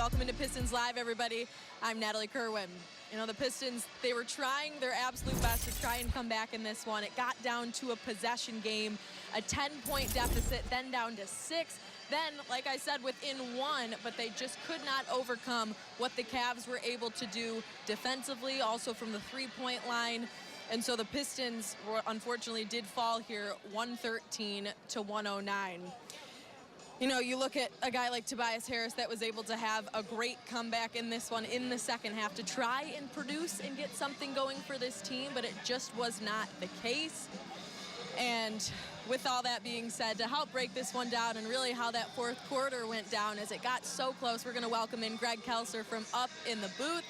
Welcome into Pistons Live, everybody. I'm Natalie Kerwin. You know, the Pistons, they were trying their absolute best to try and come back in this one. It got down to a possession game, a 10-point deficit, then down to 6. Then, like I said, within 1, but they just could not overcome what the Cavs were able to do defensively, also from the three-point line. And so the Pistons unfortunately did fall here 113 to 109. You know, you look at a guy like Tobias Harris that was able to have a great comeback in this one in the second half to try and produce and get something going for this team, but it just was not the case. And with all that being said, to help break this one down and really how that fourth quarter went down as it got so close, we're going to welcome in Greg Kelser from up in the booth.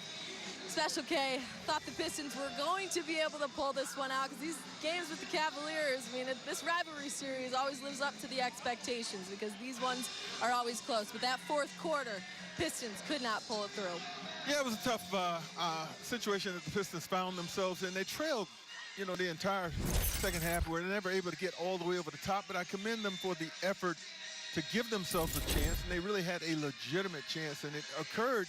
Special K, thought the Pistons were going to be able to pull this one out because these games with the Cavaliers, I mean, this rivalry series always lives up to the expectations because these ones are always close. But that fourth quarter, Pistons could not pull it through. Yeah, it was a tough situation that the Pistons found themselves in. They trailed, you know, the entire second half where they're never able to get all the way over the top, but I commend them for the effort to give themselves a chance, and they really had a legitimate chance, and it occurred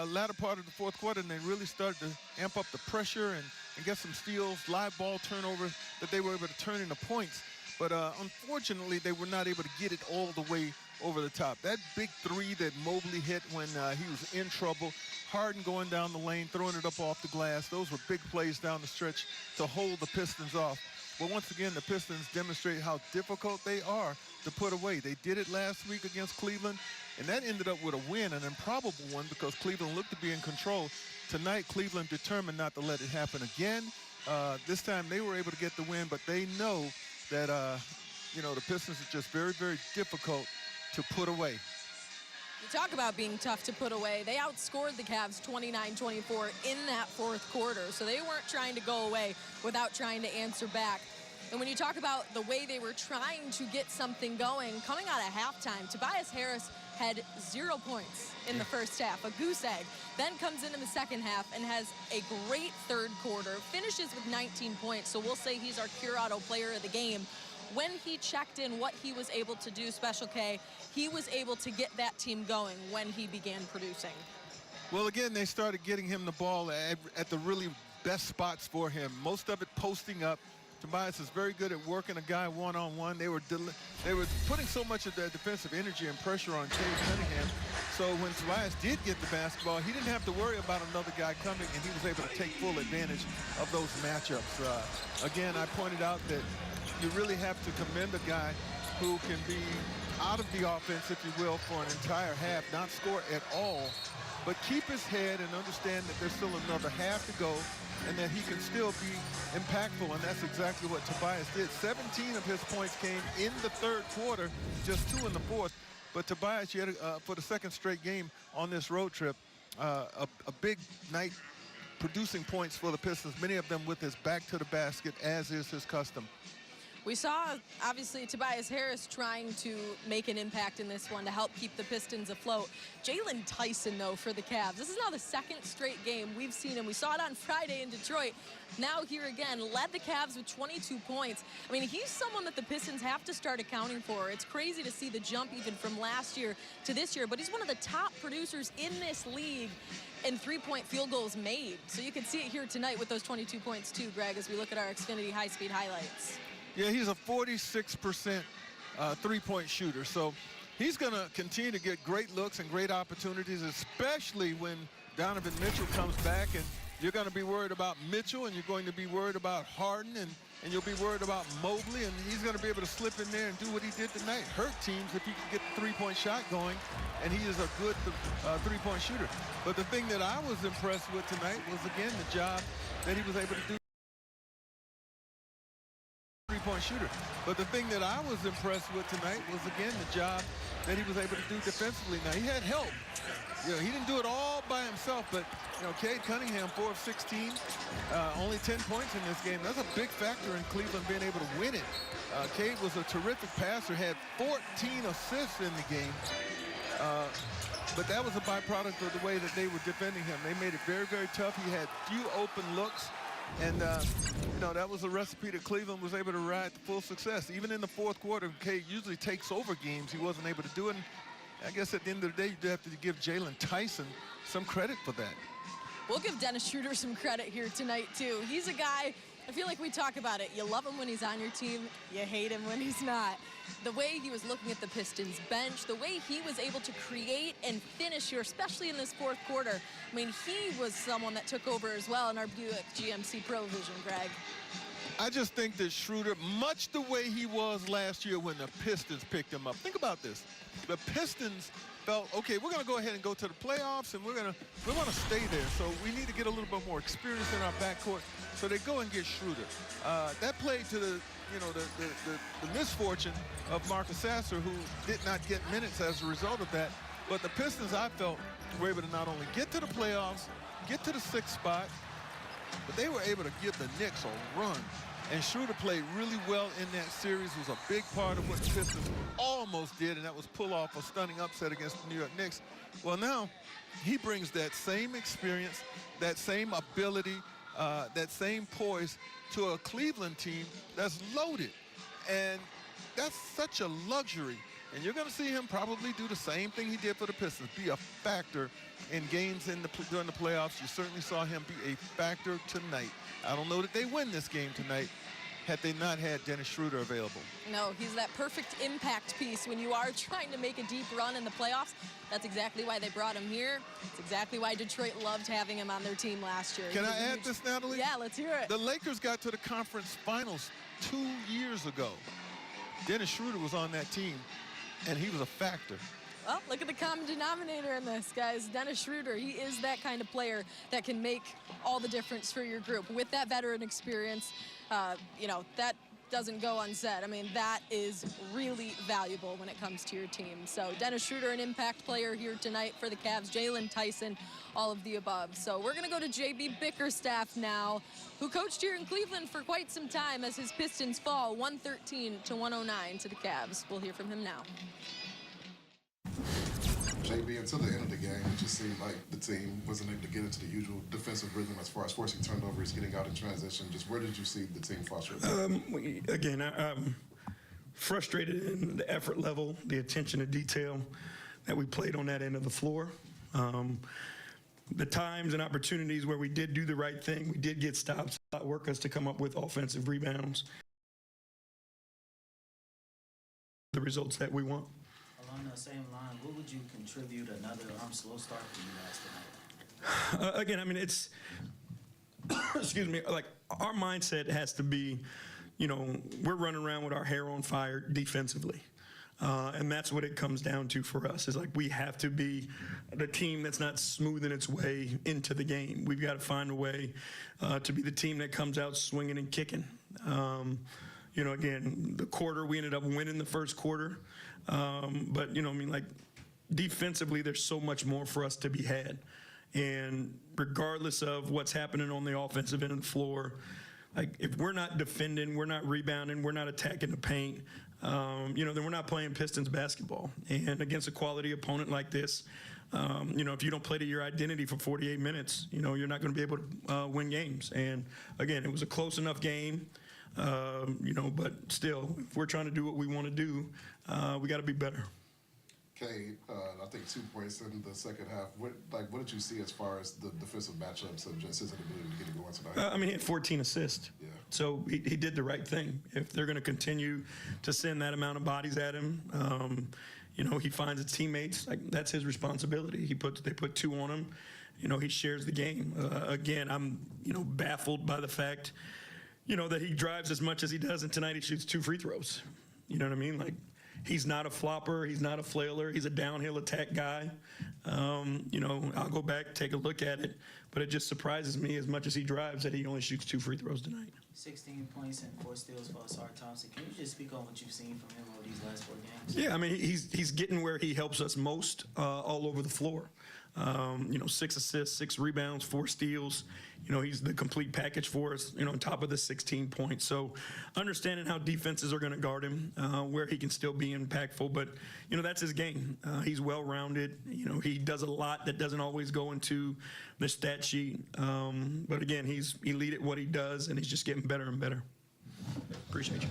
latter part of the fourth quarter, and they really started to amp up the pressure and get some steals, live ball turnovers that they were able to turn into points. But unfortunately, they were not able to get it all the way over the top. That big three that Mobley hit when he was in trouble, Harden going down the lane, throwing it up off the glass, those were big plays down the stretch to hold the Pistons off. But once again, the Pistons demonstrate how difficult they are to put away. They did it last week against Cleveland, and that ended up with a win, an improbable one because Cleveland looked to be in control. Tonight, Cleveland determined not to let it happen again. This time they were able to get the win, but they know that, you know, the Pistons are just very, very difficult to put away. You talk about being tough to put away. They outscored the Cavs 29-24 in that fourth quarter, so they weren't trying to go away without trying to answer back. And when you talk about the way they were trying to get something going, coming out of halftime, Tobias Harris had 0 points in the first half, a goose egg. Then comes into the second half and has a great third quarter, finishes with 19 points, so we'll say he's our Curado player of the game. When he checked in what he was able to do, Special K, he was able to get that team going when he began producing. Well, again, they started getting him the ball at the really best spots for him, most of it posting up. Tobias is very good at working a guy one-on-one. They were putting so much of their defensive energy and pressure on Cade Cunningham. So when Tobias did get the basketball, he didn't have to worry about another guy coming, and he was able to take full advantage of those matchups. Again, I pointed out that you really have to commend a guy who can be out of the offense, if you will, for an entire half, not score at all, but keep his head and understand that there's still another half to go and that he can still be impactful, and that's exactly what Tobias did. 17 of his points came in the third quarter, just 2 in the fourth. But Tobias, you had, for the second straight game on this road trip, a big night producing points for the Pistons, many of them with his back to the basket, as is his custom. We saw, obviously, Tobias Harris trying to make an impact in this one to help keep the Pistons afloat. Jalen Tyson, though, for the Cavs. This is now the second straight game we've seen him. We saw it on Friday in Detroit. Now here again, led the Cavs with 22 points. I mean, he's someone that the Pistons have to start accounting for. It's crazy to see the jump even from last year to this year, but he's one of the top producers in this league in three-point field goals made. So you can see it here tonight with those 22 points too, Greg, as we look at our Xfinity high-speed highlights. Yeah, he's a 46% three-point shooter. So he's going to continue to get great looks and great opportunities, especially when Donovan Mitchell comes back. And you're going to be worried about Mitchell, and you're going to be worried about Harden, and you'll be worried about Mobley. And he's going to be able to slip in there and do what he did tonight, hurt teams if he can get the three-point shot going. And he is a good three-point shooter. But the thing that I was impressed with tonight was, again, the job that he was able to do. Three-point shooter. But the thing that I was impressed with tonight was, again, the job that he was able to do defensively. Now, he had help. You know, he didn't do it all by himself, but, you know, Cade Cunningham, 4 of 16, only 10 points in this game. That's a big factor in Cleveland being able to win it. Cade was a terrific passer, had 14 assists in the game. But that was a byproduct of the way that they were defending him. They made it very, very tough. He had few open looks. And, you know, that was a recipe that Cleveland was able to ride to full success. Even in the fourth quarter, Cade usually takes over games. He wasn't able to do it. I guess at the end of the day, you do have to give Jalen Tyson some credit for that. We'll give Dennis Schroeder some credit here tonight, too. He's a guy, I feel like we talk about it. You love him when he's on your team. You hate him when he's not. The way he was looking at the Pistons bench, the way he was able to create and finish here, especially in this fourth quarter. I mean, he was someone that took over as well in our Buick GMC Pro Vision, Greg. I just think that Schroeder, much the way he was last year when the Pistons picked him up. Think about this. The Pistons felt, okay, we're going to go ahead and go to the playoffs, and we want to stay there. So we need to get a little bit more experience in our backcourt. So they go and get Schroeder. That played to the misfortune of Marcus Sasser, who did not get minutes as a result of that. But the Pistons, I felt, were able to not only get to the playoffs, get to the 6th spot, but they were able to give the Knicks a run. And Schroeder played really well in that series, was a big part of what the Pistons almost did, and that was pull off a stunning upset against the New York Knicks. Well, now he brings that same experience, that same ability, that same poise to a Cleveland team that's loaded. And that's such a luxury. And you're going to see him probably do the same thing he did for the Pistons, be a factor in games during the playoffs. You certainly saw him be a factor tonight. I don't know that they win this game tonight had they not had Dennis Schroeder available. No, he's that perfect impact piece when you are trying to make a deep run in the playoffs. That's exactly why they brought him here. It's exactly why Detroit loved having him on their team last year. Can I add this, Natalie? Yeah, let's hear it. The Lakers got to the conference finals 2 years ago. Dennis Schroeder was on that team, and he was a factor. Well, look at the common denominator in this, guys. Dennis Schroeder, he is that kind of player that can make all the difference for your group. With that veteran experience, you know, that doesn't go unsaid. I mean, that is really valuable when it comes to your team. So Dennis Schroeder, an impact player here tonight for the Cavs. Jalen Tyson, all of the above. So we're going to go to J.B. Bickerstaff now, who coached here in Cleveland for quite some time as his Pistons fall 113-109 to the Cavs. We'll hear from him now. JB, until the end of the game, it just seemed like the team wasn't able to get into the usual defensive rhythm as far as forcing turnovers, getting out in transition. Just where did you see the team frustrated? Again, I'm frustrated in the effort level, the attention to detail that we played on that end of the floor. The times and opportunities where we did do the right thing, we did get stops, outwork us to come up with offensive rebounds. The results that we want. Along that same line, what would you contribute another slow start for you guys tonight? Again, I mean, it's, excuse me, like our mindset has to be, you know, we're running around with our hair on fire defensively. And that's what it comes down to for us, is like we have to be the team that's not smoothing its way into the game. We've got to find a way to be the team that comes out swinging and kicking. You know, again, the quarter, we ended up winning the first quarter. But, you know, I mean, like, defensively, there's so much more for us to be had. And regardless of what's happening on the offensive end of the floor, like, if we're not defending, we're not rebounding, we're not attacking the paint, you know, then we're not playing Pistons basketball. And against a quality opponent like this, you know, if you don't play to your identity for 48 minutes, you know, you're not going to be able to win games. And, again, it was a close enough game. You know, but still, if we're trying to do what we want to do, we got to be better. Cade, I think 2 points in the second half. What did you see as far as the defensive matchups and just his ability to get it going tonight? I mean, he had 14 assists. Yeah. So he did the right thing. If they're going to continue to send that amount of bodies at him, you know, he finds his teammates. Like, that's his responsibility. They put 2 on him. You know, he shares the game. Again, I'm, you know, baffled by the fact, you know, that he drives as much as he does, and tonight he shoots 2 free throws. You know what I mean? Like, he's not a flopper. He's not a flailer. He's a downhill attack guy. You know, I'll go back, take a look at it, but it just surprises me as much as he drives that he only shoots 2 free throws tonight. 16 points and 4 steals for Asar Thompson. Can you just speak on what you've seen from him over these last 4 games? Yeah, I mean, he's getting where he helps us most all over the floor. You know, 6 assists, 6 rebounds, 4 steals. You know, he's the complete package for us, you know, on top of the 16 points. So understanding how defenses are going to guard him, where he can still be impactful. But, you know, that's his game. He's well-rounded. You know, he does a lot that doesn't always go into the stat sheet. But, again, he's elite at what he does, and he's just getting better and better. Appreciate you.